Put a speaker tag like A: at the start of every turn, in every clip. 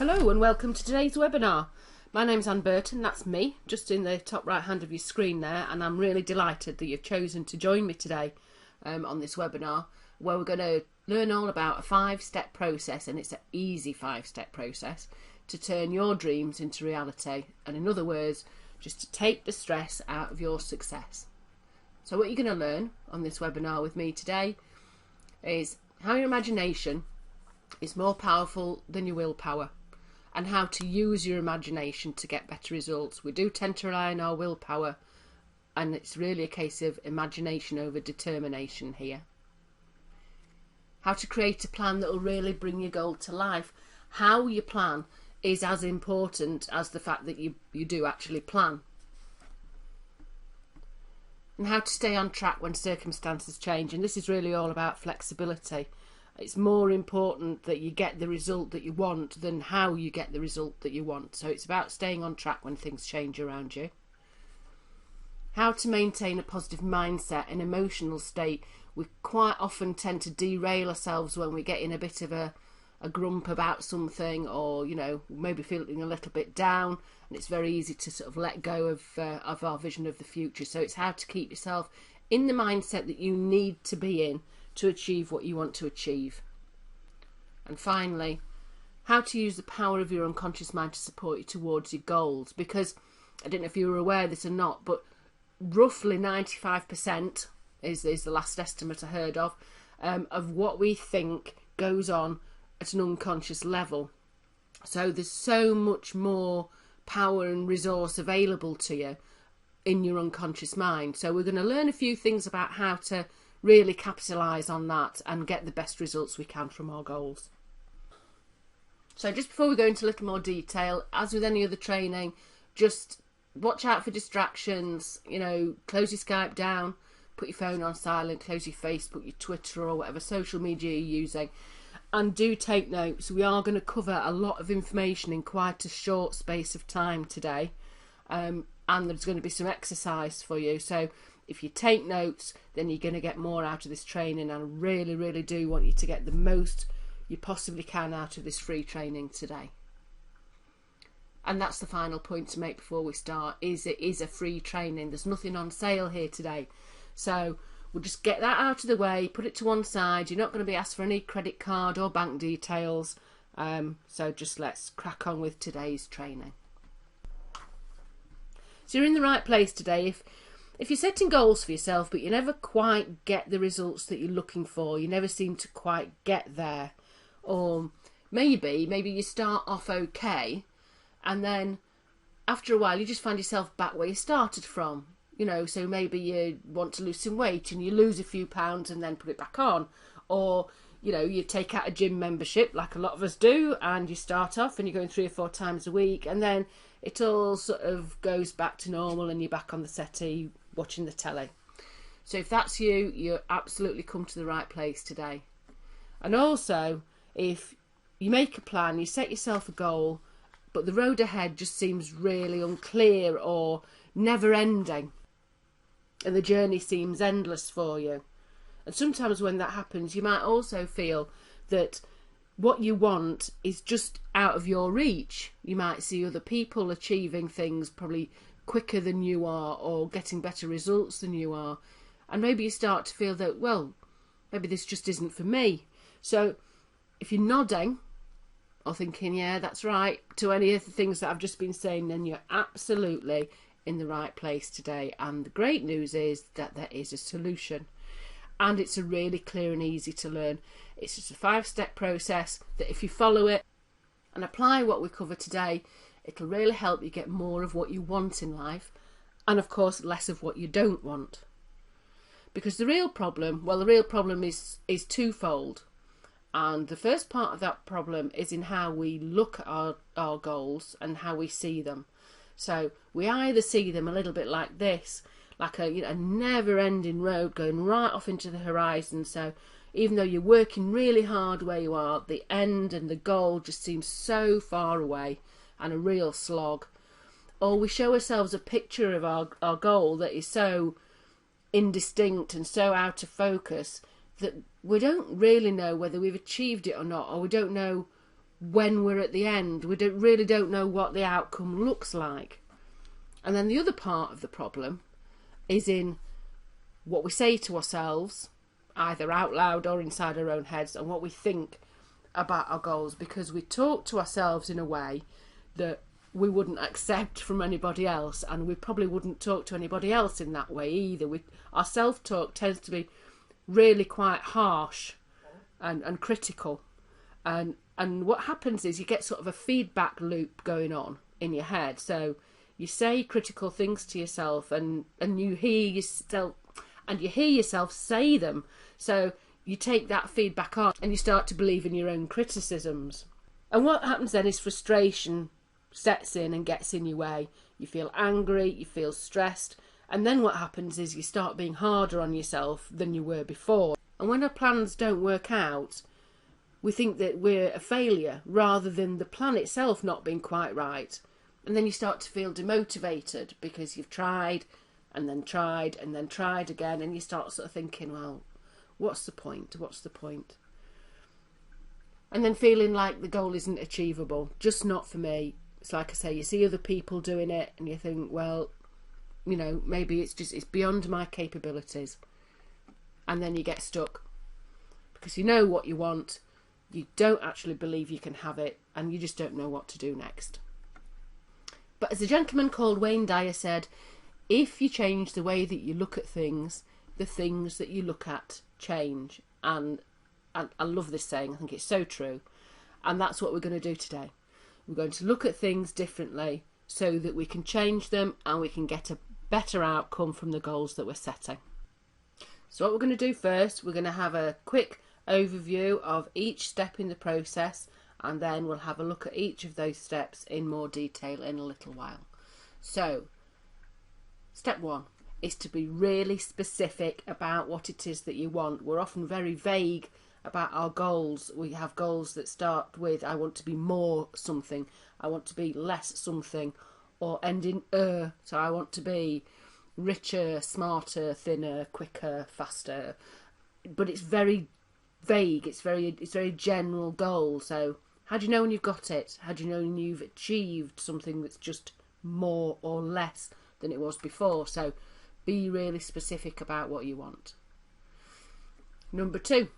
A: Hello and welcome to today's webinar. My name's Anne Burton, that's me, just in the top right hand of your screen there, and I'm really delighted that you've chosen to join me today on this webinar where we're going to learn all about a 5-step process, and it's an easy 5-step process to turn your dreams into reality, and in other words, just to take the stress out of your success. So what you're going to learn on this webinar with me today is how your imagination is more powerful than your willpower, and how to use your imagination to get better results. We do tend to rely on our willpower, and it's really a case of imagination over determination here. How to create a plan that will really bring your goal to life. How you plan is as important as the fact that you do actually plan. And how to stay on track when circumstances change, and this is really all about flexibility. It's more important that you get the result that you want than how you get the result that you want. So it's about staying on track when things change around you. How to maintain a positive mindset and emotional state. We quite often tend to derail ourselves when we get in a bit of a grump about something, or maybe feeling a little bit down, and it's very easy to sort of let go of our vision of the future. So it's how to keep yourself in the mindset that you need to be in to achieve what you want to achieve. And finally, how to use the power of your unconscious mind to support you towards your goals, because I don't know if you were aware of this or not, but roughly 95% is the last estimate I heard of what we think goes on at an unconscious level. So there's so much more power and resource available to you in your unconscious mind. So we're going to learn a few things about how to really capitalise on that and get the best results we can from our goals. So just before we go into a little more detail, as with any other training, just watch out for distractions. Close your Skype down, put your phone on silent, close your Facebook, your Twitter, or whatever social media you're using, and do take notes. We are going to cover a lot of information in quite a short space of time today, and there's going to be some exercise for you. So if you take notes, then you're going to get more out of this training, and I really, really do want you to get the most you possibly can out of this free training today. And that's the final point to make before we start, is it is a free training. There's nothing on sale here today. So we'll just get that out of the way, put it to one side. You're not going to be asked for any credit card or bank details. So just let's crack on with today's training. So you're in the right place today. If you're setting goals for yourself, but you never quite get the results that you're looking for, you never seem to quite get there, or maybe you start off okay, and then after a while you just find yourself back where you started from. So maybe you want to lose some weight and you lose a few pounds and then put it back on, or you take out a gym membership like a lot of us do, and you start off and you're going 3 or 4 times a week, and then it all sort of goes back to normal and you're back on the settee watching the telly. So if that's you're absolutely come to the right place today. And also, if you make a plan, you set yourself a goal, but the road ahead just seems really unclear or never ending, and the journey seems endless for you. And sometimes when that happens, you might also feel that what you want is just out of your reach. You might see other people achieving things probably quicker than you are, or getting better results than you are, and maybe you start to feel that, well, maybe this just isn't for me. So if you're nodding or thinking, yeah, that's right, to any of the things that I've just been saying, then you're absolutely in the right place today. And the great news is that there is a solution, and it's a really clear and easy to learn. It's just a 5-step process that if you follow it and apply what we cover today, it'll really help you get more of what you want in life, and of course less of what you don't want. Because the real problem is twofold. And the first part of that problem is in how we look at our goals and how we see them. So we either see them a little bit like this, like a never-ending road going right off into the horizon. So even though you're working really hard where you are, the end and the goal just seems so far away and a real slog. Or we show ourselves a picture of our goal that is so indistinct and so out of focus that we don't really know whether we've achieved it or not, or we don't know when we're at the end. We really don't know what the outcome looks like. And then the other part of the problem is in what we say to ourselves, either out loud or inside our own heads, and what we think about our goals, because we talk to ourselves in a way that we wouldn't accept from anybody else, and we probably wouldn't talk to anybody else in that way either. Our self-talk tends to be really quite harsh and critical, and what happens is you get sort of a feedback loop going on in your head. So you say critical things to yourself, and you hear yourself say them. So you take that feedback on and you start to believe in your own criticisms. And what happens then is frustration sets in and gets in your way. You feel angry, you feel stressed, and then what happens is you start being harder on yourself than you were before. And when our plans don't work out, we think that we're a failure rather than the plan itself not being quite right. And then you start to feel demotivated because you've tried and then tried and then tried again, and you start sort of thinking, well, what's the point? What's the point? And then feeling like the goal isn't achievable, just not for me. It's like I say, you see other people doing it and you think, well, you know, maybe it's beyond my capabilities. And then you get stuck because you know what you want, you don't actually believe you can have it, and you just don't know what to do next. But as a gentleman called Wayne Dyer said, if you change the way that you look at things, the things that you look at change. And I love this saying, I think it's so true. And that's what we're going to do today. We're going to look at things differently so that we can change them and we can get a better outcome from the goals that we're setting. So what we're going to do first, we're going to have a quick overview of each step in the process, and then we'll have a look at each of those steps in more detail in a little while. So, step 1 is to be really specific about what it is that you want. We're often very vague about our goals. We have goals that start with, I want to be more something, I want to be less something, or end in so I want to be richer, smarter, thinner, quicker, faster. But it's very vague, it's very general goal. So how do you know when you've got it? How do you know when you've achieved something that's just more or less than it was before? So be really specific about what you want. Number 2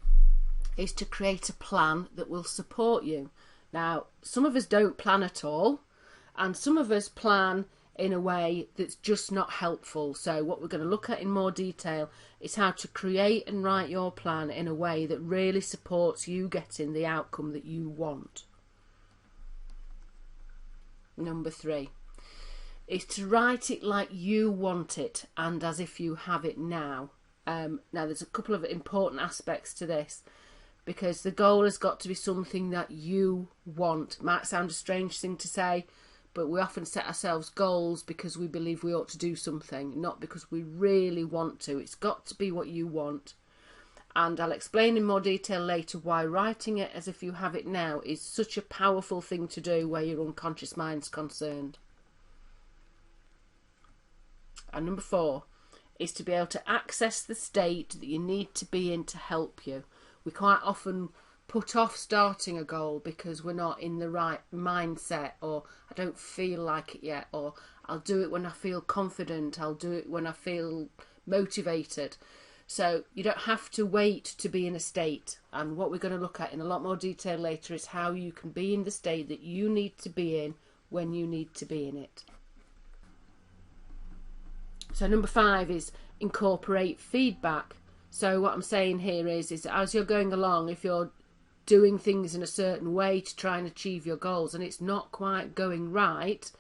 A: is to create a plan that will support you. Now, some of us don't plan at all, and some of us plan in a way that's just not helpful. So what we're going to look at in more detail is how to create and write your plan in a way that really supports you getting the outcome that you want. Number 3 is to write it like you want it and as if you have it now. Now there's a couple of important aspects to this, because the goal has got to be something that you want. Might sound a strange thing to say, but we often set ourselves goals because we believe we ought to do something, not because we really want to. It's got to be what you want. And I'll explain in more detail later why writing it as if you have it now is such a powerful thing to do where your unconscious mind's concerned. And number 4 is to be able to access the state that you need to be in to help you. We quite often put off starting a goal because we're not in the right mindset, or I don't feel like it yet, or I'll do it when I feel confident, I'll do it when I feel motivated. So you don't have to wait to be in a state. And what we're going to look at in a lot more detail later is how you can be in the state that you need to be in when you need to be in it. So number 5 is incorporate feedback. So what I'm saying here is as you're going along, if you're doing things in a certain way to try and achieve your goals and it's not quite going right,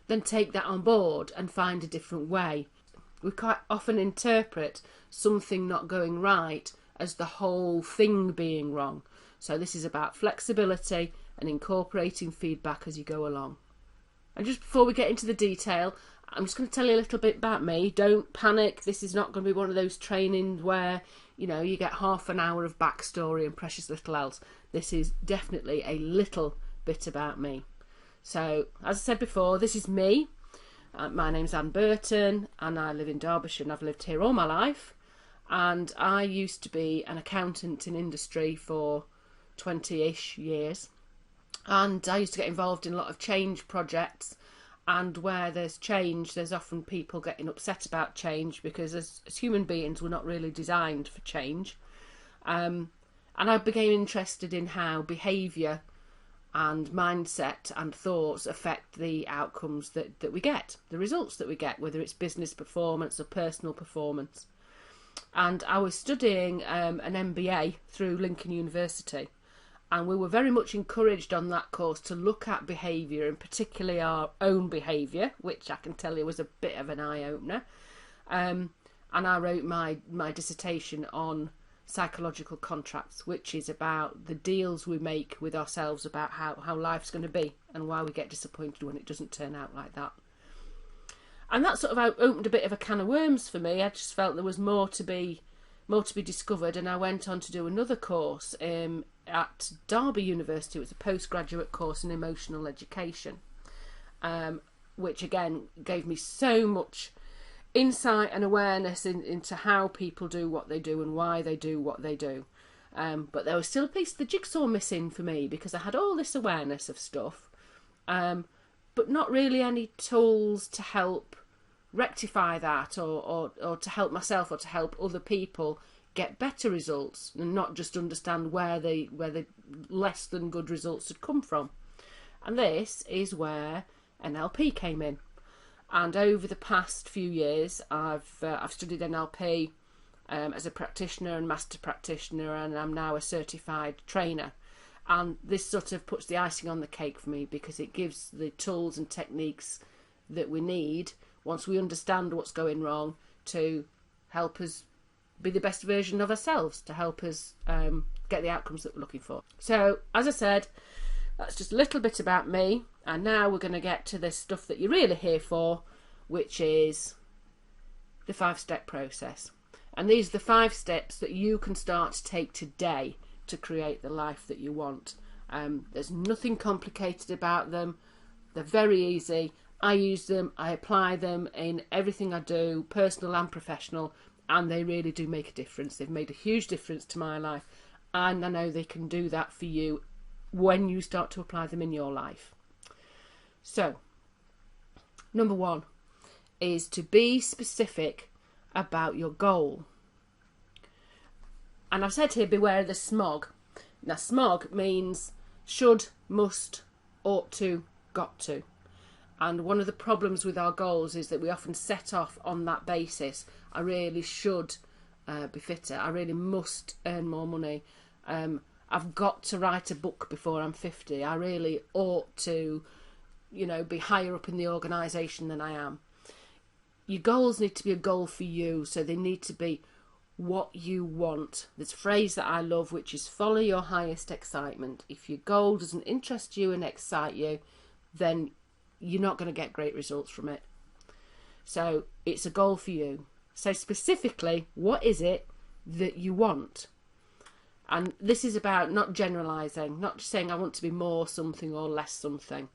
A: then take that on board and find a different way. We quite often interpret something not going right as the whole thing being wrong. So this is about flexibility and incorporating feedback as you go along. And just before we get into the detail, I'm just going to tell you a little bit about me. Don't panic. This is not going to be one of those trainings where, you know, you get half an hour of backstory and precious little else. This is definitely a little bit about me. So, as I said before, this is me. My name's Anne Burton and I live in Derbyshire, and I've lived here all my life. And I used to be an accountant in industry for 20-ish years. And I used to get involved in a lot of change projects, and where there's change, there's often people getting upset about change, because as human beings, we're not really designed for change. And I became interested in how behaviour and mindset and thoughts affect the outcomes that we get, the results that we get, whether it's business performance or personal performance. And I was studying an MBA through Lincoln University, and we were very much encouraged on that course to look at behaviour, and particularly our own behaviour, which I can tell you was a bit of an eye-opener. And I wrote my dissertation on psychological contracts, which is about the deals we make with ourselves about how life's going to be, and why we get disappointed when it doesn't turn out like that. And that sort of opened a bit of a can of worms for me. I just felt there was more to be discovered, and I went on to do another course at Derby University. It was a postgraduate course in emotional education, which again gave me so much insight and awareness into how people do what they do and why they do what they do. But there was still a piece of the jigsaw missing for me, because I had all this awareness of stuff, but not really any tools to help rectify that, or to help myself or to help other people get better results, and not just understand where the less than good results had come from. And this is where NLP came in. And over the past few years, I've studied NLP as a practitioner and master practitioner, and I'm now a certified trainer. And this sort of puts the icing on the cake for me, because it gives the tools and techniques that we need, once we understand what's going wrong, to help us be the best version of ourselves, to help us get the outcomes that we're looking for. So, as I said, that's just a little bit about me, and now we're going to get to the stuff that you're really here for, which is the 5-step process. And these are the 5 steps that you can start to take today to create the life that you want. There's nothing complicated about them. They're very easy. I use them, I apply them in everything I do, personal and professional, and they really do make a difference. They've made a huge difference to my life, and I know they can do that for you when you start to apply them in your life. So, number 1 is to be specific about your goal. And I've said here, beware of the smog. Now, smog means should, must, ought to, got to. And one of the problems with our goals is that we often set off on that basis. I really should be fitter. I really must earn more money. I've got to write a book before I'm 50. I really ought to, be higher up in the organisation than I am. Your goals need to be a goal for you, so they need to be what you want. There's a phrase that I love, which is follow your highest excitement. If your goal doesn't interest you and excite you, then you're not going to get great results from it. So it's a goal for you. So specifically, what is it that you want? And this is about not generalising, not just saying I want to be more something or less something.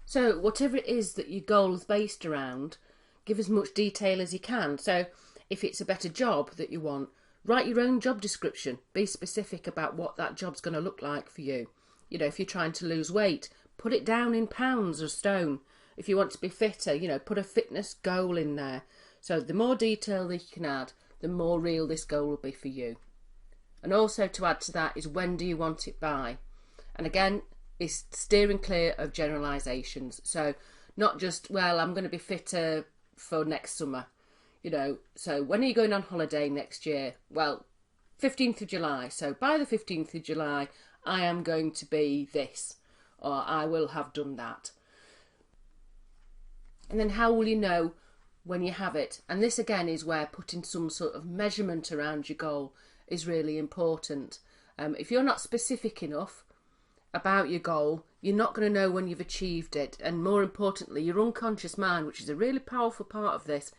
A: So whatever it is that your goal is based around, give as much detail as you can. So if it's a better job that you want, write your own job description. Be specific about what that job's going to look like for you. If you're trying to lose weight, put it down in pounds or stone. If you want to be fitter, put a fitness goal in there. So the more detail that you can add, the more real this goal will be for you. And also to add to that is, when do you want it by? And again, it's steering clear of generalisations. So not just, well, I'm going to be fitter for next summer. So when are you going on holiday next year? Well, 15th of July. So by the 15th of July, I am going to be this, or I will have done that. And then how will you know when you have it? And this again is where putting some sort of measurement around your goal is really important. If you're not specific enough about your goal, you're not going to know when you've achieved it. And more importantly, your unconscious mind, which is a really powerful part of this,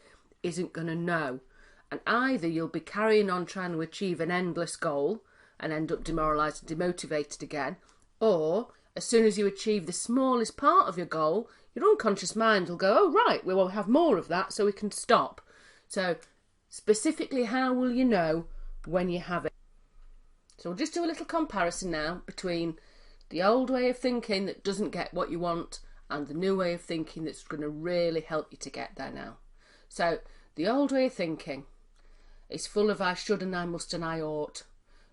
A: isn't going to know. And either you'll be carrying on trying to achieve an endless goal and end up demoralised and demotivated again, or as soon as you achieve the smallest part of your goal, your unconscious mind will go, oh right, we will have more of that, so we can stop. So specifically, how will you know when you have it? So we'll just do a little comparison now between the old way of thinking that doesn't get what you want and the new way of thinking that's going to really help you to get there now. So the old way of thinking is full of I should and I must and I ought.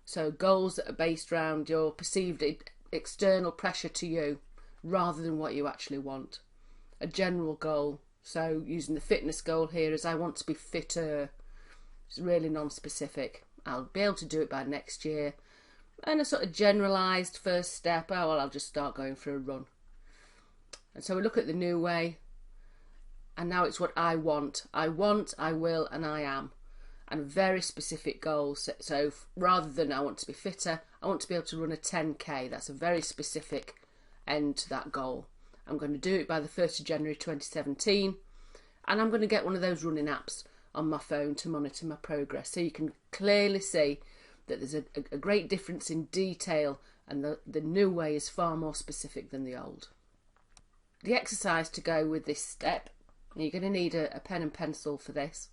A: So goals that are based around your perceived external pressure to you rather than what you actually want. A general goal. So using the fitness goal here as I want to be fitter. It's really non-specific. I'll be able to do it by next year. And a sort of generalised first step, oh well, I'll just start going for a run. And so we look at the new way, and now it's what I want. I want, I will, and I am. And very specific goals. So rather than I want to be fitter, I want to be able to run a 10k. That's a very specific end to that goal. I'm going to do it by the 1st of January 2017, and I'm going to get one of those running apps on my phone to monitor my progress, so you can clearly see that there's a great difference in detail, and the new way is far more specific than the old. The exercise to go with this step, you're going to need a pen and pencil for this,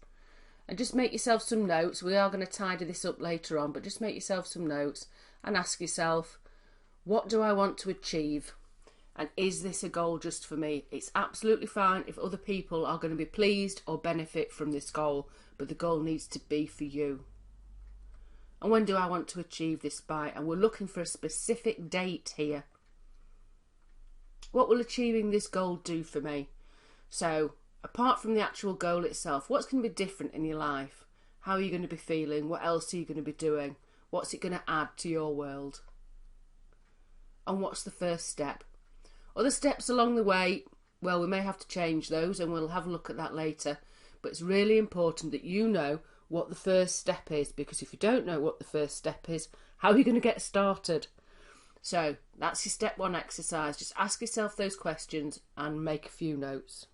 A: and just make yourself some notes. We are going to tidy this up later on, but just make yourself some notes and ask yourself, what do I want to achieve? And is this a goal just for me? It's absolutely fine if other people are going to be pleased or benefit from this goal, but the goal needs to be for you. And when do I want to achieve this by? And we're looking for a specific date here. What will achieving this goal do for me? So, apart from the actual goal itself, what's going to be different in your life? How are you going to be feeling? What else are you going to be doing? What's it going to add to your world? And what's the first step? Other steps along the way, well, we may have to change those, and we'll have a look at that later. But it's really important that you know what the first step is, because if you don't know what the first step is, how are you going to get started? So that's your step one exercise. Just ask yourself those questions and make a few notes.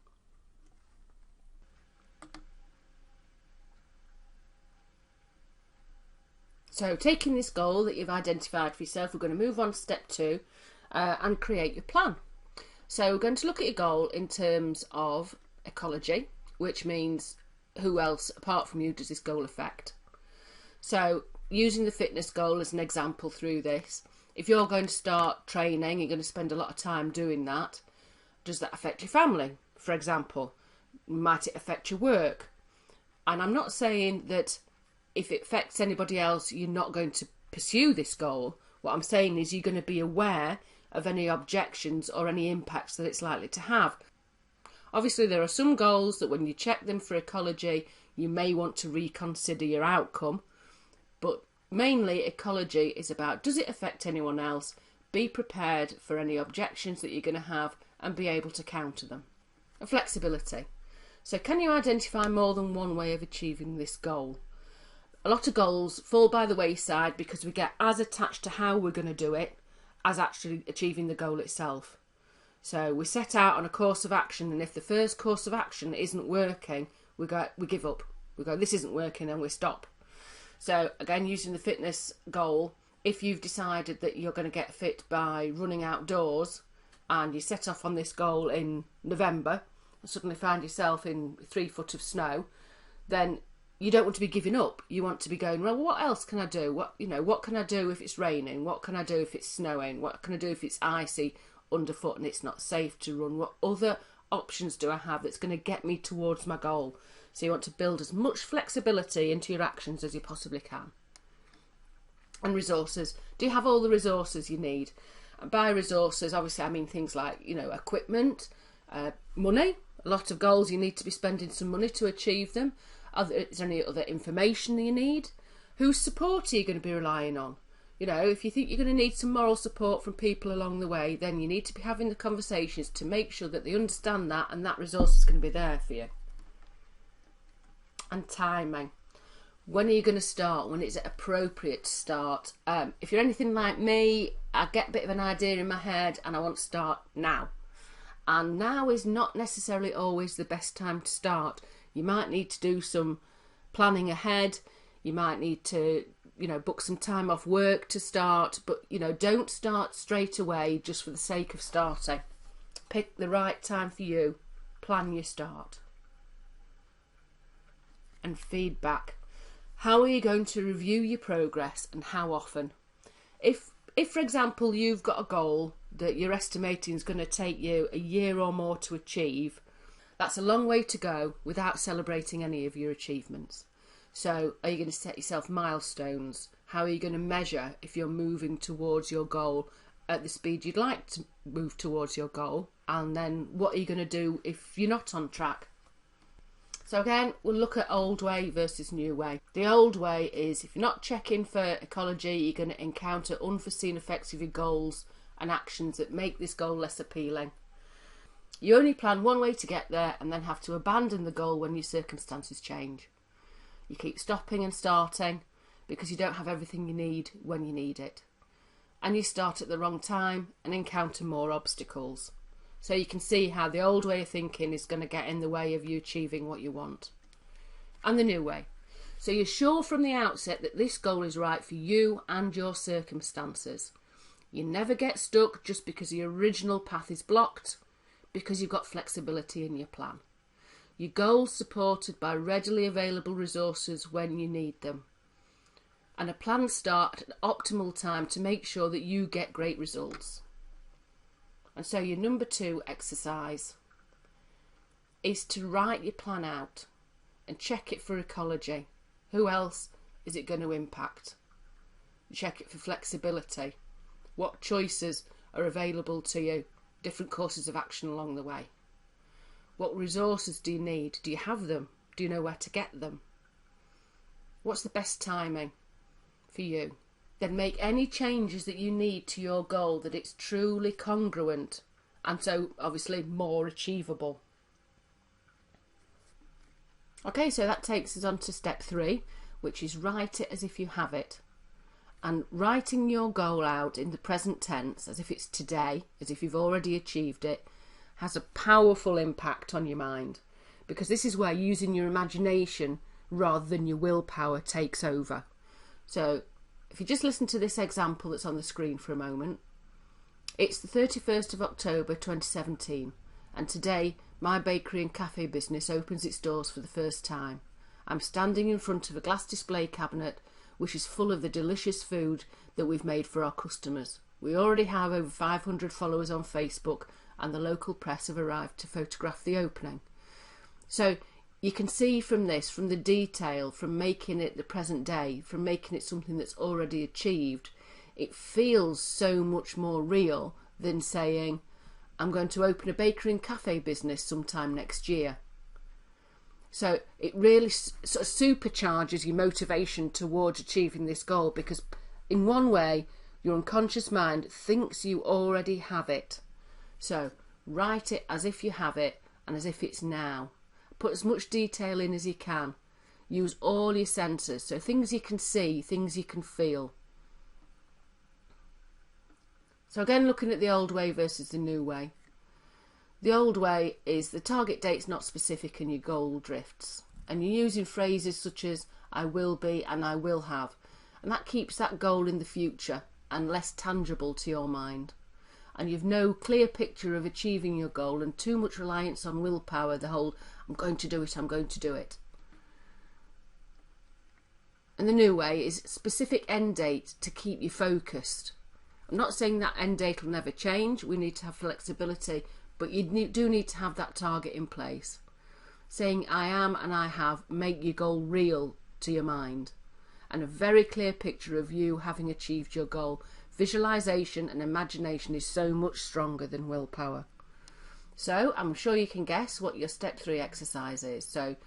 A: So taking this goal that you've identified for yourself, we're going to move on to step two and create your plan. So we're going to look at your goal in terms of ecology, which means who else apart from you does this goal affect. So using the fitness goal as an example through this, if you're going to start training, you're going to spend a lot of time doing that. Does that affect your family, for example? Might it affect your work? And I'm not saying that if it affects anybody else, you're not going to pursue this goal. What I'm saying is you're going to be aware of any objections or any impacts that it's likely to have. Obviously, there are some goals that when you check them for ecology, you may want to reconsider your outcome. But mainly, ecology is about, does it affect anyone else? Be prepared for any objections that you're going to have and be able to counter them. And flexibility. So can you identify more than one way of achieving this goal? A lot of goals fall by the wayside because we get as attached to how we're going to do it as actually achieving the goal itself. So we set out on a course of action, and if the first course of action isn't working, we give up. We go, this isn't working, and we stop. So again, using the fitness goal, if you've decided that you're going to get fit by running outdoors and you set off on this goal in November and suddenly find yourself in 3 foot of snow, then you don't want to be giving up. You want to be going, well, what else can I do? What can I do if it's raining? What can I do if it's snowing? What can I do if it's icy underfoot and it's not safe to run? What other options do I have that's going to get me towards my goal? So you want to build as much flexibility into your actions as you possibly can. And resources. Do you have all the resources you need? And by resources, obviously, I mean things like, equipment, money. A lot of goals, you need to be spending some money to achieve them. Is there any other information you need? Whose support are you going to be relying on? If you think you're going to need some moral support from people along the way, then you need to be having the conversations to make sure that they understand that and that resource is going to be there for you. And timing. When are you going to start? When is it appropriate to start? If you're anything like me, I get a bit of an idea in my head and I want to start now. And now is not necessarily always the best time to start. You might need to do some planning ahead. You might need to, book some time off work to start. But, don't start straight away just for the sake of starting. Pick the right time for you. Plan your start. And feedback. How are you going to review your progress and how often? If for example, you've got a goal that you're estimating is going to take you a year or more to achieve, that's a long way to go without celebrating any of your achievements. So are you going to set yourself milestones? How are you going to measure if you're moving towards your goal at the speed you'd like to move towards your goal? And then what are you going to do if you're not on track? So again, we'll look at old way versus new way. The old way is if you're not checking for ecology, you're going to encounter unforeseen effects of your goals and actions that make this goal less appealing. You only plan one way to get there and then have to abandon the goal when your circumstances change. You keep stopping and starting because you don't have everything you need when you need it. And you start at the wrong time and encounter more obstacles. So you can see how the old way of thinking is going to get in the way of you achieving what you want. And the new way. So you're sure from the outset that this goal is right for you and your circumstances. You never get stuck just because your original path is blocked, because you've got flexibility in your plan. Your goal's supported by readily available resources when you need them. And a plan start at an optimal time to make sure that you get great results. And so your number 2 exercise is to write your plan out and check it for ecology. Who else is it going to impact? Check it for flexibility. What choices are available to you? Different courses of action along the way. What resources do you need? Do you have them? Do you know where to get them? What's the best timing for you? Then make any changes that you need to your goal that it's truly congruent and so obviously more achievable. Okay, so that takes us on to step 3, which is write it as if you have it. And writing your goal out in the present tense, as if it's today, as if you've already achieved it, has a powerful impact on your mind, because this is where using your imagination rather than your willpower takes over. So if you just listen to this example that's on the screen for a moment, it's the 31st of October 2017, and today my bakery and cafe business opens its doors for the first time. I'm standing in front of a glass display cabinet which is full of the delicious food that we've made for our customers. We already have over 500 followers on Facebook, and the local press have arrived to photograph the opening. So you can see from this, from the detail, from making it the present day, from making it something that's already achieved, it feels so much more real than saying, I'm going to open a bakery and cafe business sometime next year. So it really sort of supercharges your motivation towards achieving this goal, because in one way your unconscious mind thinks you already have it. So write it as if you have it and as if it's now. Put as much detail in as you can. Use all your senses, so things you can see, things you can feel. So again, looking at the old way versus the new way. The old way is the target date's not specific and your goal drifts. And you're using phrases such as I will be and I will have. And that keeps that goal in the future and less tangible to your mind. And you've no clear picture of achieving your goal, and too much reliance on willpower, the whole I'm going to do it, I'm going to do it. And the new way is specific end date to keep you focused. I'm not saying that end date will never change, we need to have flexibility, but you do need to have that target in place. Saying I am and I have make your goal real to your mind, and a very clear picture of you having achieved your goal. Visualization and imagination is so much stronger than willpower. So I'm sure you can guess what your step 3 exercise is. So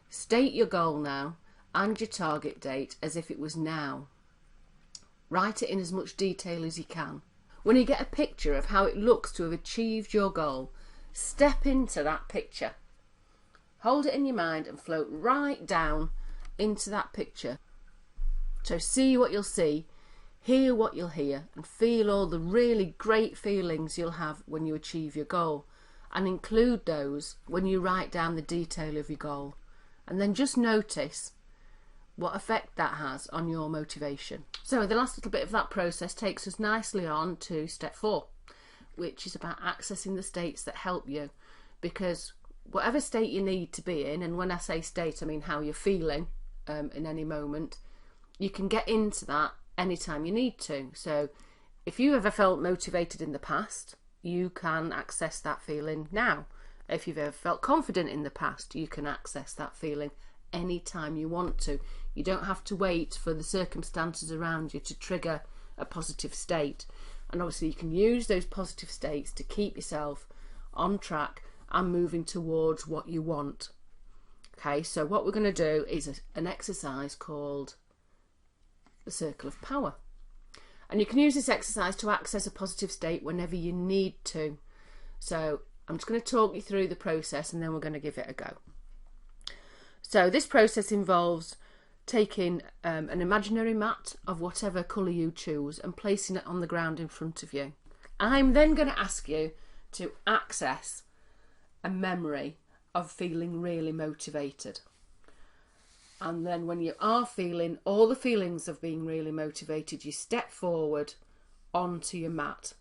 A: state your goal now and your target date as if it was now. Write it in as much detail as you can. When you get a picture of how it looks to have achieved your goal, step into that picture. Hold it in your mind and float right down into that picture. So see what you'll see, hear what you'll hear, and feel all the really great feelings you'll have when you achieve your goal, and include those when you write down the detail of your goal. And then just notice what effect that has on your motivation. So the last little bit of that process takes us nicely on to step 4, which is about accessing the states that help you, because whatever state you need to be in, and when I say state I mean how you're feeling in any moment, you can get into that anytime you need to. So if you ever felt motivated in the past, you can access that feeling now. If you've ever felt confident in the past, you can access that feeling anytime you want to. You don't have to wait for the circumstances around you to trigger a positive state. And obviously you can use those positive states to keep yourself on track and moving towards what you want. Okay, so what we're going to do is an exercise called the Circle of Power. And you can use this exercise to access a positive state whenever you need to. So I'm just going to talk you through the process and then we're going to give it a go. So this process involves taking an imaginary mat of whatever colour you choose and placing it on the ground in front of you. I'm then going to ask you to access a memory of feeling really motivated. And then when you are feeling all the feelings of being really motivated, you step forward onto your mat.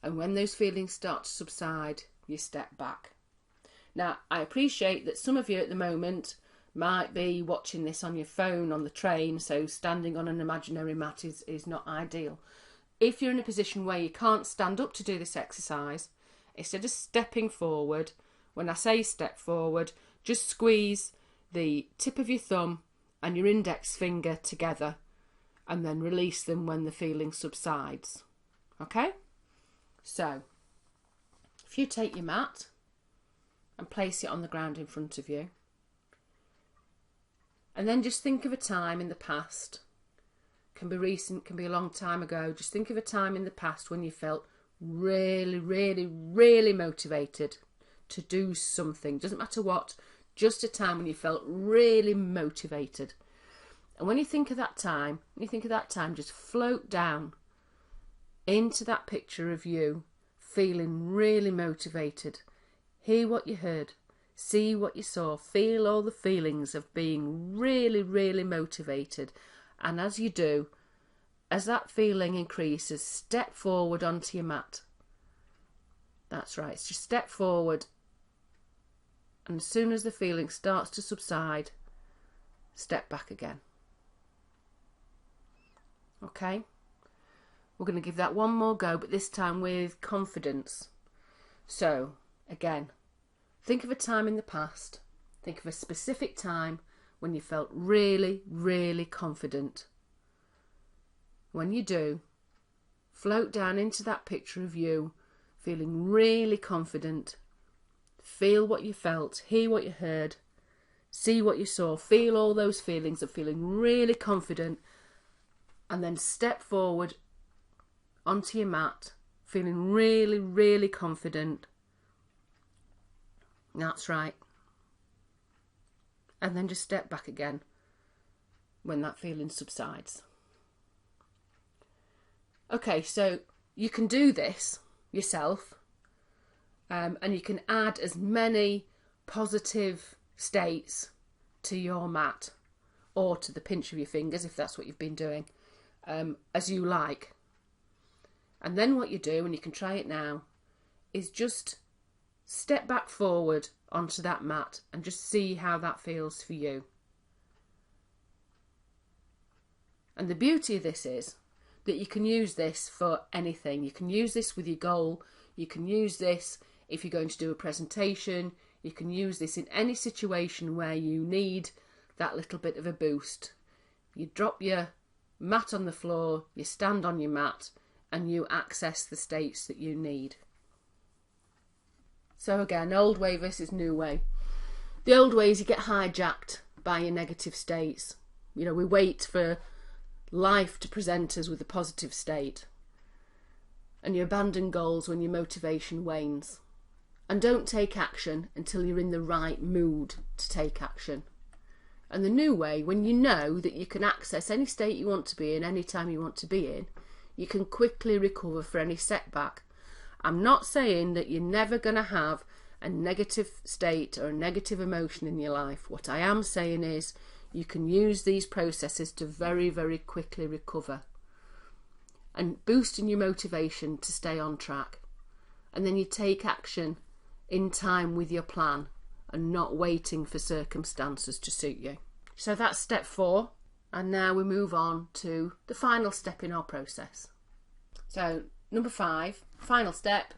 A: And when those feelings start to subside, you step back. Now, I appreciate that some of you at the moment might be watching this on your phone on the train, so standing on an imaginary mat is not ideal. If you're in a position where you can't stand up to do this exercise, instead of stepping forward, when I say step forward, just squeeze the tip of your thumb and your index finger together and then release them when the feeling subsides. Okay? So, if you take your mat and place it on the ground in front of you, and then just think of a time in the past, can be recent, can be a long time ago, just think of a time in the past when you felt really, really, really motivated to do something. Doesn't matter what, just a time when you felt really motivated. And when you think of that time, just float down into that picture of you feeling really motivated. Hear what you heard. See what you saw, feel all the feelings of being really, really motivated. And as you do, as that feeling increases, step forward onto your mat. That's right, just step forward. And as soon as the feeling starts to subside, step back again. Okay? We're going to give that one more go, but this time with confidence. So, again, think of a time in the past. Think of a specific time when you felt really, really confident. When you do, float down into that picture of you feeling really confident. Feel what you felt, hear what you heard, see what you saw, feel all those feelings of feeling really confident, and then step forward onto your mat feeling really, really confident. That's right. And then just step back again when that feeling subsides. Okay, so you can do this yourself, and you can add as many positive states to your mat or to the pinch of your fingers, if that's what you've been doing, as you like. And then what you do, and you can try it now, is just step back forward onto that mat and just see how that feels for you. And the beauty of this is that you can use this for anything. You can use this with your goal. You can use this if you're going to do a presentation. You can use this in any situation where you need that little bit of a boost. You drop your mat on the floor, you stand on your mat, and you access the states that you need. So again, old way versus new way. The old way is you get hijacked by your negative states. You know, we wait for life to present us with a positive state. And you abandon goals when your motivation wanes. And don't take action until you're in the right mood to take action. And the new way, when you know that you can access any state you want to be in, any time you want to be in, you can quickly recover for any setback. I'm not saying that you're never going to have a negative state or a negative emotion in your life. What I am saying is you can use these processes to very, very quickly recover and boosting your motivation to stay on track. And then you take action in time with your plan and not waiting for circumstances to suit you. So that's step 4. And now we move on to the final step in our process. So number 5, final step,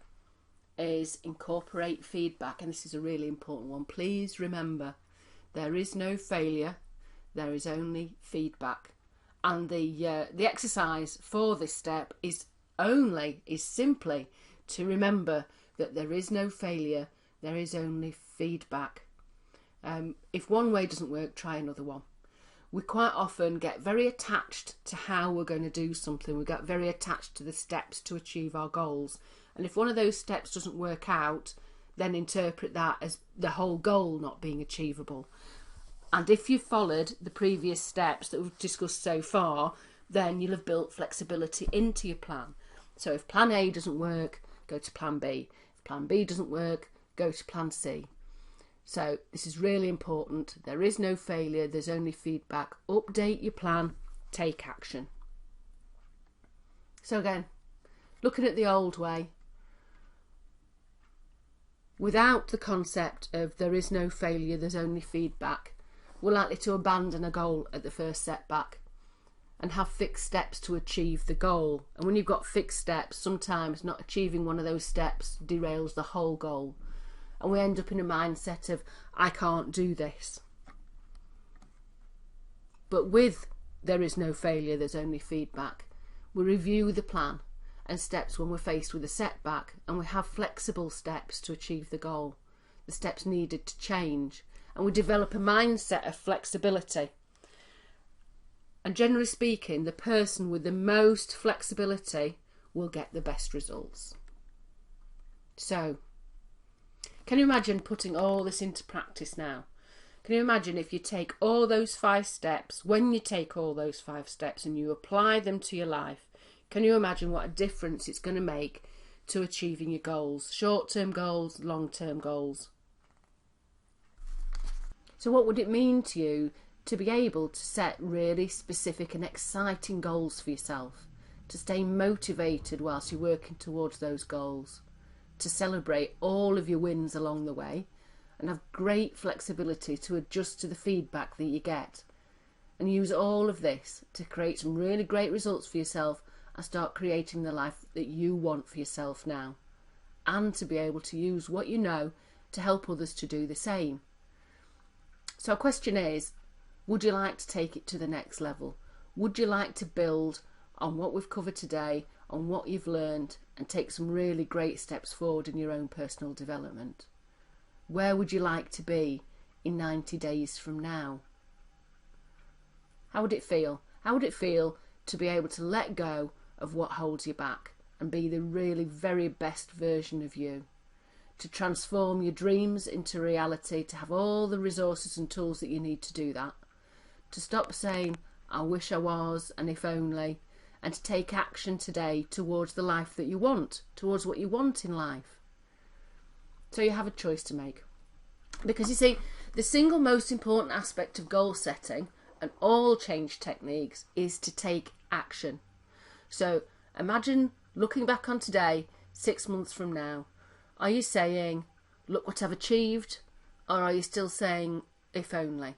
A: is incorporate feedback. And this is a really important one. Please remember, there is no failure, there is only feedback. And the exercise for this step is simply to remember that there is no failure, there is only feedback. If one way doesn't work, try another one. We quite often get very attached to how we're going to do something. We get very attached to the steps to achieve our goals. And if one of those steps doesn't work out, then interpret that as the whole goal not being achievable. And if you've followed the previous steps that we've discussed so far, then you'll have built flexibility into your plan. So if plan A doesn't work, go to plan B. If plan B doesn't work, go to plan C. So this is really important. There is no failure, there's only feedback. Update your plan, take action. So again, looking at the old way, without the concept of there is no failure, there's only feedback, we're likely to abandon a goal at the first setback and have fixed steps to achieve the goal. And when you've got fixed steps, sometimes not achieving one of those steps derails the whole goal. And we end up in a mindset of, I can't do this. But with there is no failure, there's only feedback, we review the plan and steps when we're faced with a setback, and we have flexible steps to achieve the goal, the steps needed to change, and we develop a mindset of flexibility. And generally speaking, the person with the most flexibility will get the best results. So, can you imagine putting all this into practice now? Can you imagine if you take all those 5 steps, when you take all those 5 steps and you apply them to your life, can you imagine what a difference it's going to make to achieving your goals? Short-term goals, long-term goals. So what would it mean to you to be able to set really specific and exciting goals for yourself? To stay motivated whilst you're working towards those goals? To celebrate all of your wins along the way and have great flexibility to adjust to the feedback that you get, and use all of this to create some really great results for yourself and start creating the life that you want for yourself now, and to be able to use what you know to help others to do the same. So our question is, would you like to take it to the next level? Would you like to build on what we've covered today, on what you've learned, and take some really great steps forward in your own personal development? Where would you like to be in 90 days from now? How would it feel? How would it feel to be able to let go of what holds you back and be the really very best version of you? To transform your dreams into reality, to have all the resources and tools that you need to do that. To stop saying, I wish I was, and if only, and to take action today towards the life that you want, towards what you want in life. So you have a choice to make. Because you see, the single most important aspect of goal setting and all change techniques is to take action. So imagine looking back on today, 6 months from now. Are you saying, look what I've achieved? Or are you still saying, if only?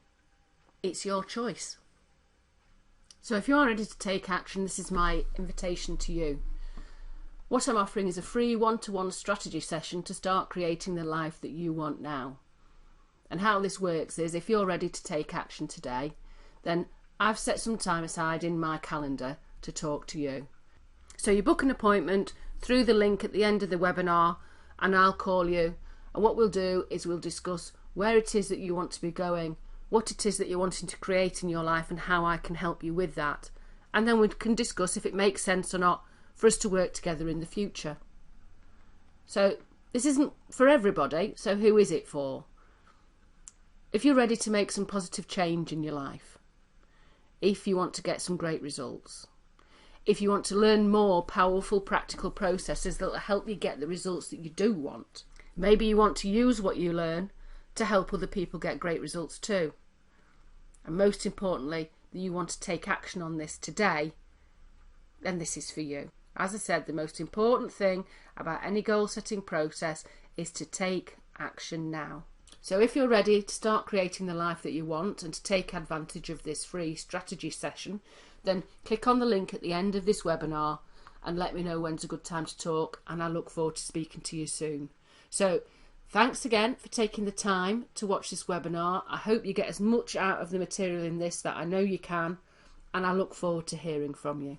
A: It's your choice. So if you're ready to take action, this is my invitation to you. What I'm offering is a free one-to-one strategy session to start creating the life that you want now. And how this works is, if you're ready to take action today, then I've set some time aside in my calendar to talk to you. So you book an appointment through the link at the end of the webinar, and I'll call you. And what we'll do is we'll discuss where it is that you want to be going, what it is that you're wanting to create in your life, and how I can help you with that. And then we can discuss if it makes sense or not for us to work together in the future. So this isn't for everybody, so who is it for? If you're ready to make some positive change in your life, if you want to get some great results, if you want to learn more powerful practical processes that will help you get the results that you do want, maybe you want to use what you learn to help other people get great results too. And most importantly, that you want to take action on this today, then this is for you. As I said, the most important thing about any goal setting process is to take action now. So if you're ready to start creating the life that you want and to take advantage of this free strategy session, then click on the link at the end of this webinar and let me know when's a good time to talk, and I look forward to speaking to you soon. So thanks again for taking the time to watch this webinar. I hope you get as much out of the material in this that I know you can, and I look forward to hearing from you.